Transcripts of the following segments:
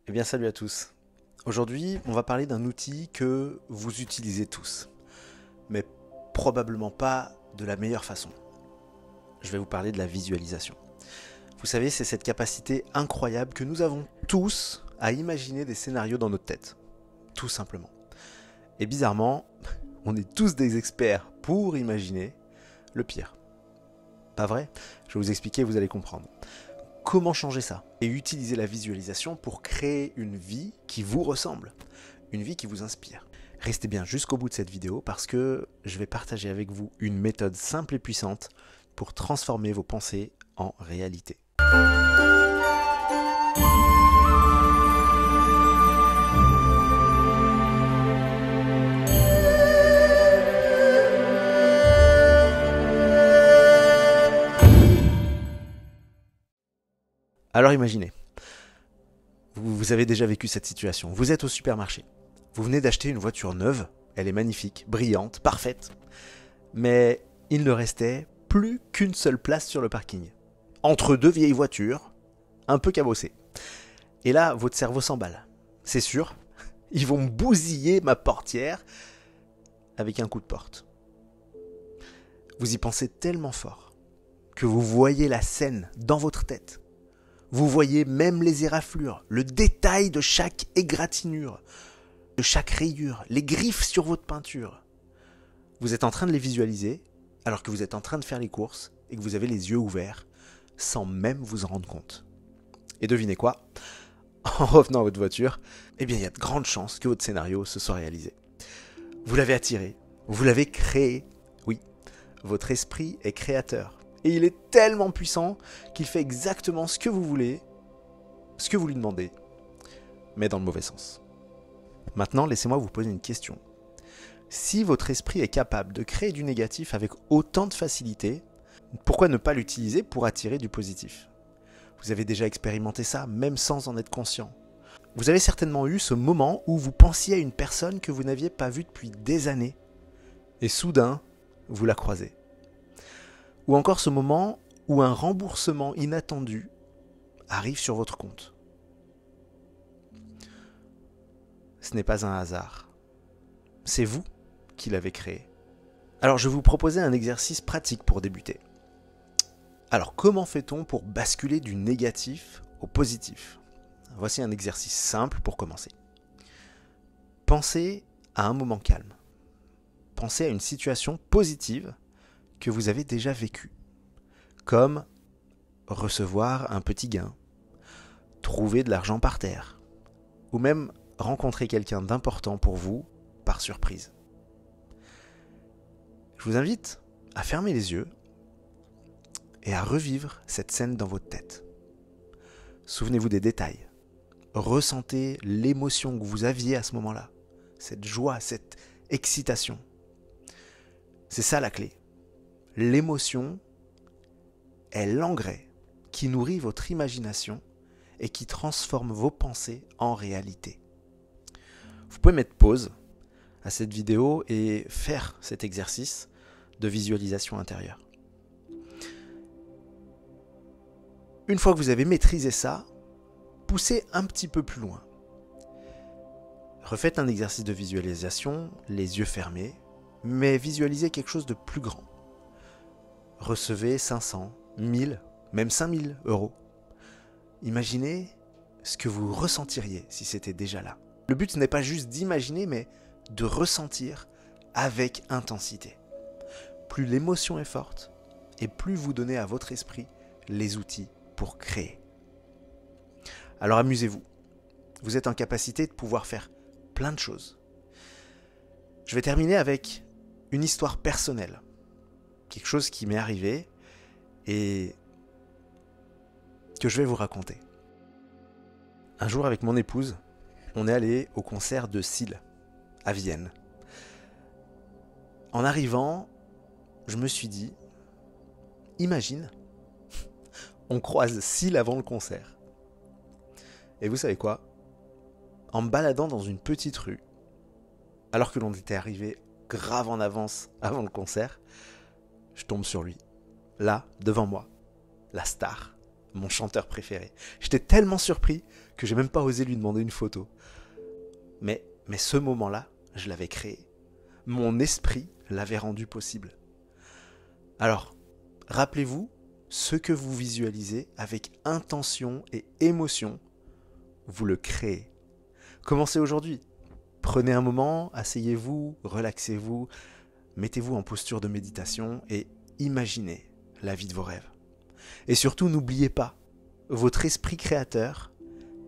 Eh bien salut à tous. Aujourd'hui, on va parler d'un outil que vous utilisez tous, mais probablement pas de la meilleure façon. Je vais vous parler de la visualisation. Vous savez, c'est cette capacité incroyable que nous avons tous à imaginer des scénarios dans notre tête. Tout simplement. Et bizarrement, on est tous des experts pour imaginer le pire. Pas vrai? Je vais vous expliquer, vous allez comprendre. Comment changer ça et utiliser la visualisation pour créer une vie qui vous ressemble, une vie qui vous inspire. Restez bien jusqu'au bout de cette vidéo parce que je vais partager avec vous une méthode simple et puissante pour transformer vos pensées en réalité. Alors imaginez, vous avez déjà vécu cette situation. Vous êtes au supermarché. Vous venez d'acheter une voiture neuve. Elle est magnifique, brillante, parfaite. Mais il ne restait plus qu'une seule place sur le parking. Entre deux vieilles voitures, un peu cabossées. Et là, votre cerveau s'emballe. C'est sûr, ils vont bousiller ma portière avec un coup de porte. Vous y pensez tellement fort que vous voyez la scène dans votre tête. Vous voyez même les éraflures, le détail de chaque égratignure, de chaque rayure, les griffes sur votre peinture. Vous êtes en train de les visualiser alors que vous êtes en train de faire les courses et que vous avez les yeux ouverts sans même vous en rendre compte. Et devinez quoi? En revenant à votre voiture, eh bien il y a de grandes chances que votre scénario se soit réalisé. Vous l'avez attiré, vous l'avez créé. Oui, votre esprit est créateur. Et il est tellement puissant qu'il fait exactement ce que vous voulez, ce que vous lui demandez, mais dans le mauvais sens. Maintenant, laissez-moi vous poser une question. Si votre esprit est capable de créer du négatif avec autant de facilité, pourquoi ne pas l'utiliser pour attirer du positif? Vous avez déjà expérimenté ça, même sans en être conscient. Vous avez certainement eu ce moment où vous pensiez à une personne que vous n'aviez pas vue depuis des années, et soudain, vous la croisez. Ou encore ce moment où un remboursement inattendu arrive sur votre compte. Ce n'est pas un hasard. C'est vous qui l'avez créé. Alors je vais vous proposer un exercice pratique pour débuter. Alors comment fait-on pour basculer du négatif au positif? Voici un exercice simple pour commencer. Pensez à un moment calme. Pensez à une situation positive que vous avez déjà vécu, comme recevoir un petit gain, trouver de l'argent par terre, ou même rencontrer quelqu'un d'important pour vous par surprise. Je vous invite à fermer les yeux et à revivre cette scène dans votre tête. Souvenez-vous des détails. Ressentez l'émotion que vous aviez à ce moment-là, cette joie, cette excitation. C'est ça la clé. L'émotion est l'engrais qui nourrit votre imagination et qui transforme vos pensées en réalité. Vous pouvez mettre pause à cette vidéo et faire cet exercice de visualisation intérieure. Une fois que vous avez maîtrisé ça, poussez un petit peu plus loin. Refaites un exercice de visualisation, les yeux fermés, mais visualisez quelque chose de plus grand. Recevez 500, 1000, même 5000 euros. Imaginez ce que vous ressentiriez si c'était déjà là. Le but n'est pas juste d'imaginer, mais de ressentir avec intensité. Plus l'émotion est forte, et plus vous donnez à votre esprit les outils pour créer. Alors amusez-vous. Vous êtes en capacité de pouvoir faire plein de choses. Je vais terminer avec une histoire personnelle. Quelque chose qui m'est arrivé et que je vais vous raconter. Un jour avec mon épouse, on est allé au concert de Seal à Vienne. En arrivant, je me suis dit, imagine, on croise Seal avant le concert. Et vous savez quoi? En me baladant dans une petite rue, alors que l'on était arrivé grave en avance avant le concert, je tombe sur lui. Là, devant moi, la star, mon chanteur préféré. J'étais tellement surpris que j'ai même pas osé lui demander une photo. Mais ce moment-là, je l'avais créé. Mon esprit l'avait rendu possible. Alors, rappelez-vous, ce que vous visualisez avec intention et émotion, vous le créez. Commencez aujourd'hui. Prenez un moment, asseyez-vous, relaxez-vous, mettez-vous en posture de méditation et imaginez la vie de vos rêves. Et surtout, n'oubliez pas, votre esprit créateur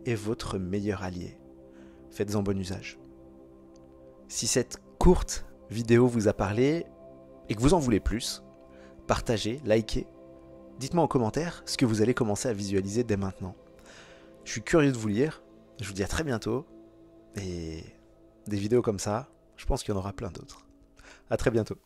est votre meilleur allié. Faites-en bon usage. Si cette courte vidéo vous a parlé et que vous en voulez plus, partagez, likez. Dites-moi en commentaire ce que vous allez commencer à visualiser dès maintenant. Je suis curieux de vous lire. Je vous dis à très bientôt. Et des vidéos comme ça, je pense qu'il y en aura plein d'autres. À très bientôt.